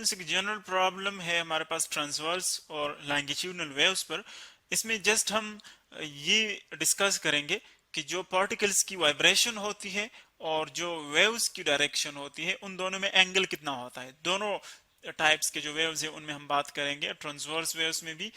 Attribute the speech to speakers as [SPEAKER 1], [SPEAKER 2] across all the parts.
[SPEAKER 1] से general problem है हमारे पास ट्रांसवर्स और लॉन्गिट्यूडनल वेव्स पर। इसमें जस्ट हम ये डिस्कस करेंगे कि जो पार्टिकल्स की वाइब्रेशन होती है और जो वेव्स की डायरेक्शन होती है उन दोनों में एंगल कितना होता है। दोनों टाइप्स के जो वेव्स है उनमें हम बात करेंगे, ट्रांसवर्स वेव्स में भी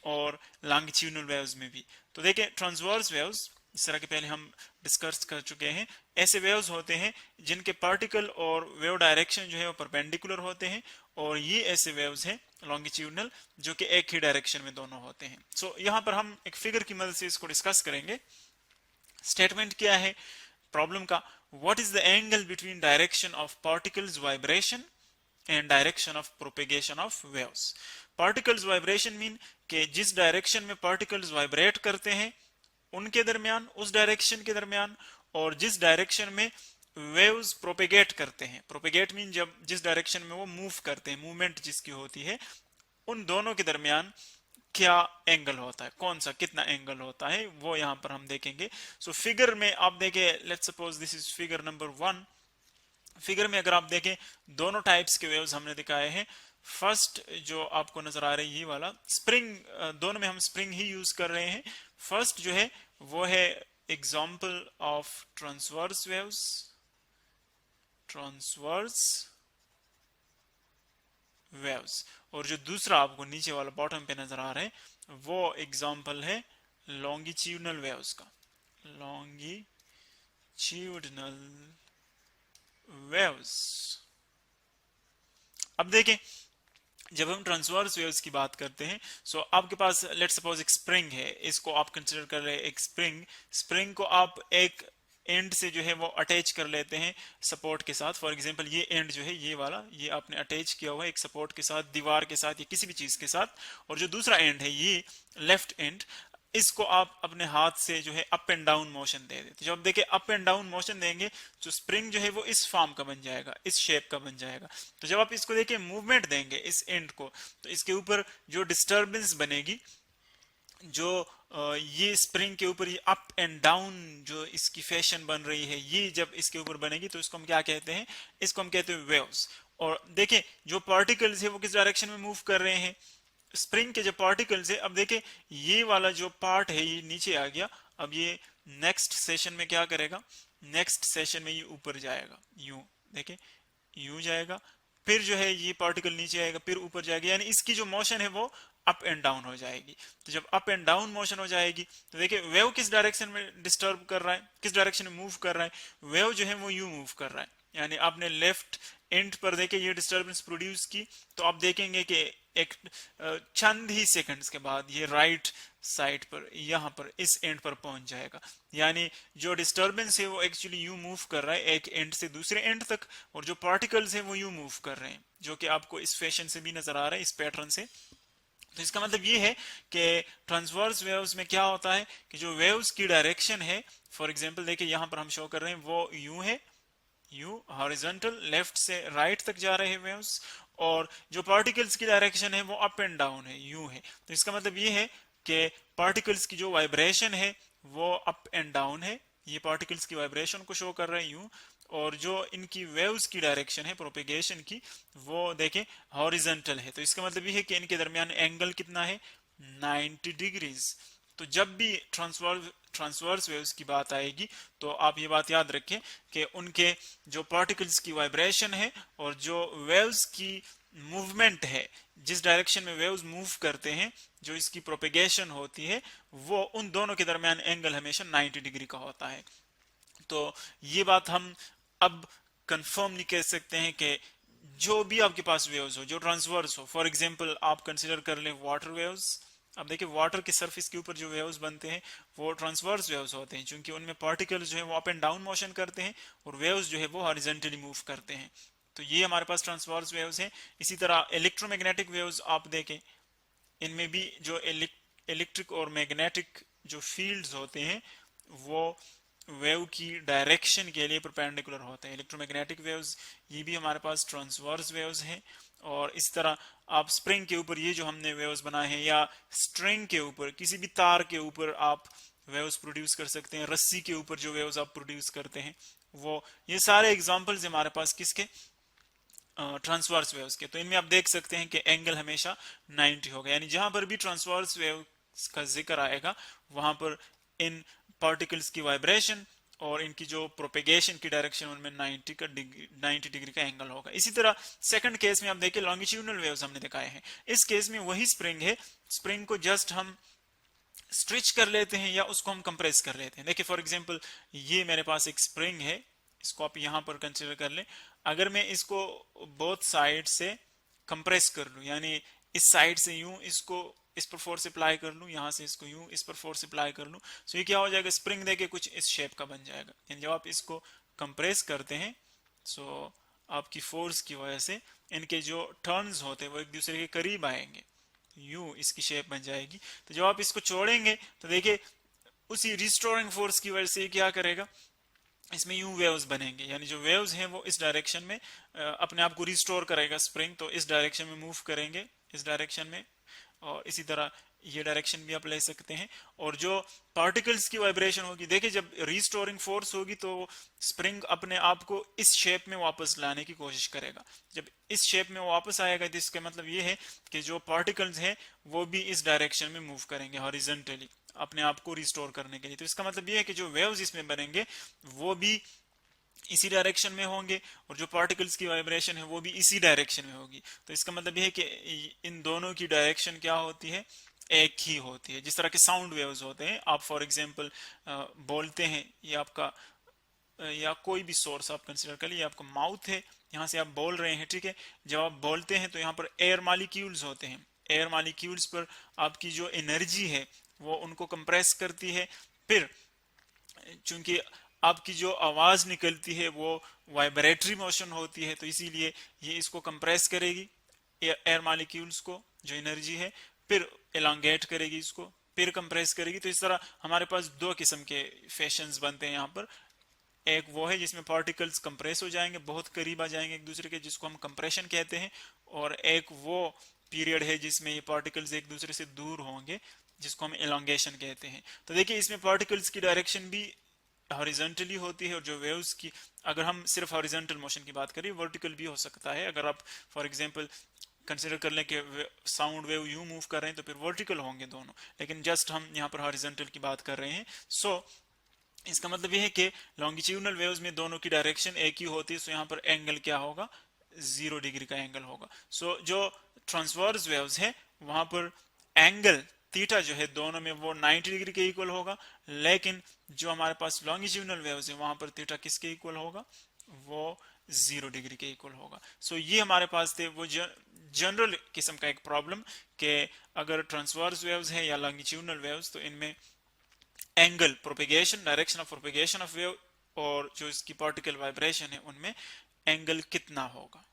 [SPEAKER 1] और लॉन्गिट्यूडनल वेव्स में भी। तो देखिए ट्रांसवर्स वेव्स इस तरह के पहले हम डिस्कस कर चुके हैं। ऐसे वेव्स होते हैं जिनके पार्टिकल और वेव डायरेक्शन जो है वो परपेंडिकुलर होते हैं, और ये ऐसे वेव्स हैं लॉन्गिट्यूडनल जो कि एक ही डायरेक्शन में दोनों होते हैं। सो यहाँ पर हम एक फिगर की मदद से इसको डिस्कस करेंगे। स्टेटमेंट क्या है प्रॉब्लम का, what is the angle between direction of particles vibration and direction of propagation of waves. Particles vibration mean कि जिस डायरेक्शन में पार्टिकल्स वाइब्रेट करते हैं उनके दरमियान, उस डायरेक्शन के दरमियान, और जिस डायरेक्शन में वेव्स प्रोपेगेट करते हैं। प्रोपेगेट मीन जब जिस डायरेक्शन में वो मूव करते हैं, मूवमेंट जिसकी होती है, उन दोनों के दरमियान क्या एंगल होता है, कौन सा कितना एंगल होता है, वो यहां पर हम देखेंगे। सो फिगर में आप देखें, let's suppose this is figure number 1। Figure में अगर आप देखें दोनों टाइप्स के वेव्स हमने दिखाए हैं। फर्स्ट जो आपको नजर आ रही है ये वाला स्प्रिंग, दोनों में हम स्प्रिंग ही यूज कर रहे हैं। फर्स्ट जो है वो है example of transverse waves, transverse waves, और जो दूसरा आपको नीचे वाला बॉटम पे नजर आ रहा है वो एग्जांपल है लॉन्गिट्यूडनल वेव्स का, लॉन्गिट्यूडनल वेव्स। अब देखें जब हम ट्रांसवर्स वेव्स की बात करते हैं, सो आपके पास लेट्स सपोज एक स्प्रिंग है, इसको आप कंसिडर कर रहे हैं एक स्प्रिंग। स्प्रिंग को आप एक एंड से जो है वो अटैच कर लेते हैं सपोर्ट के साथ। फॉर एग्जांपल ये एंड जो है ये वाला, ये आपने अटैच किया हुआ है एक सपोर्ट के साथ, दीवार के साथ या किसी भी चीज के साथ, और जो दूसरा एंड है ये लेफ्ट एंड, इसको आप अपने हाथ से जो है अप एंड डाउन मोशन दे देते। जब आप देखिए अप एंड डाउन मोशन देंगे तो स्प्रिंग जो है वो इस फॉर्म का बन जाएगा, इस शेप का बन जाएगा। तो जब आप इसको देखिए मूवमेंट देंगे इस एंड को, तो इसके ऊपर जो डिस्टरबेंस बनेगी, जो ये स्प्रिंग के ऊपर ये अप एंड डाउन जो इसकी फैशन बन रही है, ये जब इसके ऊपर बनेगी तो इसको हम क्या कहते हैं, इसको हम कहते हैं वेव्स। और देखें जो पार्टिकल्स है वो किस डायरेक्शन में मूव कर रहे हैं, स्प्रिंग के जो पार्टिकल्स है। अब देखें ये वाला जो पार्ट है ये नीचे आ गया, अब ये नेक्स्ट सेशन में क्या करेगा, नेक्स्ट सेशन में ये ऊपर जाएगा, यूं देखें यूं जाएगा, फिर जो है ये पार्टिकल नीचे आएगा, फिर ऊपर जाएगा, यानी इसकी जो मोशन है वो अप एंड डाउन हो जाएगी। तो जब अप एंड डाउन मोशन हो जाएगी तो देखिए वेव किस डायरेक्शन में डिस्टर्ब कर रहा है, किस डायरेक्शन में मूव कर रहा है, वेव जो है वो यू मूव कर रहा है। यानी आपने लेफ्ट एंड पर देखे ये डिस्टर्बेंस प्रोड्यूस की, तो आप देखेंगे कि एक चंद ही सेकंड्स के बाद ये राइट साइड पर यहां पर इस एंड पर पहुंच जाएगा। यानी जो डिस्टर्बेंस है वो एक्चुअली यू मूव कर रहा है एक एंड से दूसरे एंड तक, और जो पार्टिकल्स है वो यू मूव कर रहे हैं, जो कि आपको इस फैशन से भी नजर आ रहा है, इस पैटर्न से। तो इसका मतलब ये है कि ट्रांसवर्स वेव्स में क्या होता है कि जो वेव्स की डायरेक्शन है, फॉर एग्जांपल देखिए यहां पर हम शो कर रहे हैं वो यू है, यू हॉरिजॉन्टल लेफ्ट से राइट तक जा रहे हैं वेव्स, और जो पार्टिकल्स की डायरेक्शन है वो अप एंड डाउन है, यू है। तो इसका मतलब ये है कि पार्टिकल्स की जो वाइब्रेशन है वो अप एंड डाउन है, ये पार्टिकल्स की वाइब्रेशन को शो कर रहे हैं यू, और जो इनकी वेव्स की डायरेक्शन है प्रोपेगेशन की वो देखें हॉरिजॉन्टल है। तो इसका मतलब ये है कि इनके दरमियान एंगल कितना है, 90 डिग्रीज। तो जब भी ट्रांसवर्स वेव्स की बात आएगी तो आप ये बात याद रखें कि उनके जो पार्टिकल्स की वाइब्रेशन है और जो वेव्स की मूवमेंट है, जिस डायरेक्शन में वेव्स मूव करते हैं, जो इसकी प्रोपेगेशन होती है, वो उन दोनों के दरमियान एंगल हमेशा 90 डिग्री का होता है। तो ये बात हम अब कंफर्मली कह सकते हैं कि जो भी आपके पास वेव्स हो जो ट्रांसवर्स हो, फॉर एग्जांपल आप कंसिडर कर लें वाटर वेव्स। अब देखिए वाटर के सरफेस के ऊपर जो वेव्स बनते हैं वो ट्रांसवर्स वेव्स होते हैं, क्योंकि उनमें पार्टिकल्स जो है वो अप एंड डाउन मोशन करते हैं और वेव्स जो है वो हॉरिजॉन्टली मूव करते हैं। तो ये हमारे पास ट्रांसवर्स वेव्स हैं। इसी तरह इलेक्ट्रोमैग्नेटिक वेव्स आप देखें, इनमें भी जो इलेक्ट्रिक और मैग्नेटिक जो फील्ड्स होते हैं वो वेव की डायरेक्शन के लिए परपेंडिकुलर होते हैं। इलेक्ट्रोमैग्नेटिक वेव्स ये भी हमारे पास ट्रांसवर्स वेव्स हैं। और इस तरह आप स्प्रिंग के ऊपर ये जो हमने वेव्स बनाए हैं, या स्ट्रिंग के ऊपर किसी भी तार के ऊपर आप वेव्स प्रोड्यूस कर सकते हैं, रस्सी के ऊपर जो वेव्स आप प्रोड्यूस करते हैं वो, ये सारे एग्जांपल्स हमारे पास किसके, ट्रांसवर्स वेव्स के, तो इनमें आप देख सकते हैं कि एंगल हमेशा 90 होगा, यानी जहां पर भी ट्रांसवर्स वेव्स का जिक्र आएगा वहां पर इन पार्टिकल्स की वाइब्रेशन और इनकी जो प्रोपेगेशन की डायरेक्शन उनमें 90 डिग्री का एंगल होगा। इसी तरह सेकंड केस में आप देखिए लॉन्गिट्यूडनल वेव्स हमने दिखाए हैं। इस केस में वही स्प्रिंग है, स्प्रिंग को जस्ट हम स्ट्रिच कर लेते हैं या उसको हम कंप्रेस कर लेते हैं। देखिए फॉर एग्जांपल ये मेरे पास एक स्प्रिंग है, इसको आप यहां पर कंसीडर कर लें। अगर मैं इसको बोथ साइड से कंप्रेस कर लूं, यानी इस साइड से यूं इसको इस पर फोर्स अप्लाई कर लूं, यहां से इसको यूं इस पर फोर्स अप्लाई कर लूं, तो ये क्या हो जाएगा, स्प्रिंग देके कुछ इस शेप का बन जाएगा। यानी जब आप इसको कंप्रेस करते हैं सो आपकी फोर्स की वजह से इनके जो टर्न्स होते हैं वो एक दूसरे के करीब आएंगे, यू इसकी शेप बन जाएगी। तो जब आप इसको छोड़ेंगे तो देखिए उसी रिस्टोरिंग फोर्स की वजह से क्या करेगा, इसमें यू वेव्स बनेंगे, यानी जो वेव्स हैं वो इस डायरेक्शन में अपने आप को रिस्टोर करेगा स्प्रिंग, तो इस डायरेक्शन में मूव करेंगे, इस डायरेक्शन में। और इसी तरह ये डायरेक्शन भी आप ले सकते हैं। और जो पार्टिकल्स की वाइब्रेशन होगी, देखिए जब रिस्टोरिंग फोर्स होगी तो स्प्रिंग अपने आप को इस शेप में वापस लाने की कोशिश करेगा। जब इस शेप में वापस आएगा तो इसका मतलब ये है कि जो पार्टिकल्स हैं वो भी इस डायरेक्शन में मूव करेंगे हॉरिजॉन्टली अपने आप को रिस्टोर करने के लिए। तो इसका मतलब ये है कि जो वेव्स इसमें बनेंगे वो भी इसी डायरेक्शन में होंगे और जो पार्टिकल्स की वाइब्रेशन है वो भी इसी डायरेक्शन में होगी। तो इसका मतलब ये है कि इन दोनों की डायरेक्शन क्या होती है, एक ही होती है। जिस तरह के साउंड वेव्स होते हैं, आप फॉर एग्जांपल बोलते हैं, ये आपका या कोई भी सोर्स आप कंसिडर कर लीजिए, आपका माउथ है, यहाँ से आप बोल रहे हैं, ठीक है। जब आप बोलते हैं तो यहाँ पर एयर मालिक्यूल्स होते हैं, एयर मालिक्यूल्स पर आपकी जो एनर्जी है वो उनको कंप्रेस करती है। फिर चूंकि आपकी जो आवाज निकलती है वो वाइब्रेटरी मोशन होती है, तो इसीलिए ये इसको कंप्रेस करेगी एयर मालिक्यूल्स को, जो एनर्जी है, फिर एलोंगेट करेगी इसको, फिर कंप्रेस करेगी। तो इस तरह हमारे पास दो किस्म के फैशंस बनते हैं यहाँ पर। एक वो है जिसमें पार्टिकल्स कंप्रेस हो जाएंगे, बहुत करीब आ जाएंगे एक दूसरे के, जिसको हम कंप्रेशन कहते हैं। और एक वो पीरियड है जिसमें ये पार्टिकल्स एक दूसरे से दूर होंगे, जिसको हम एलोंगेशन कहते हैं। तो देखिए इसमें पार्टिकल्स की डायरेक्शन भी हॉरिजॉन्टली होती है, और जो वेव्स की, अगर हम सिर्फ हॉरिजॉन्टल मोशन की बात करें, वर्टिकल भी हो सकता है। अगर आप फॉर एग्जांपल कंसिडर कर लें कि साउंड वेव यूं मूव कर रहे हैं तो फिर वर्टिकल होंगे दोनों, लेकिन जस्ट हम यहाँ पर हॉरिजॉन्टल की बात कर रहे हैं। सो इसका मतलब यह है कि लॉन्गिट्यूडनल वेव्स में दोनों की डायरेक्शन एक ही होती है, सो यहाँ पर एंगल क्या होगा, 0 डिग्री का एंगल होगा। सो जो ट्रांसवर्स वेव्स है वहां पर एंगल थीटा जो है दोनों में वो 90 डिग्री के इक्वल होगा, लेकिन जो हमारे पास लॉन्गिट्यूडनल वेव्स है वहां पर थीटा किसके इक्वल होगा, वो 0 डिग्री के इक्वल होगा। सो ये हमारे पास थे वो जनरल किस्म का एक प्रॉब्लम कि अगर ट्रांसवर्स वेव्स है या लॉन्गिट्यूडनल वेव्स, तो इनमें angle propagation, direction of propagation of wave और जो इसकी पार्टिकल वाइब्रेशन है उनमें एंगल कितना होगा।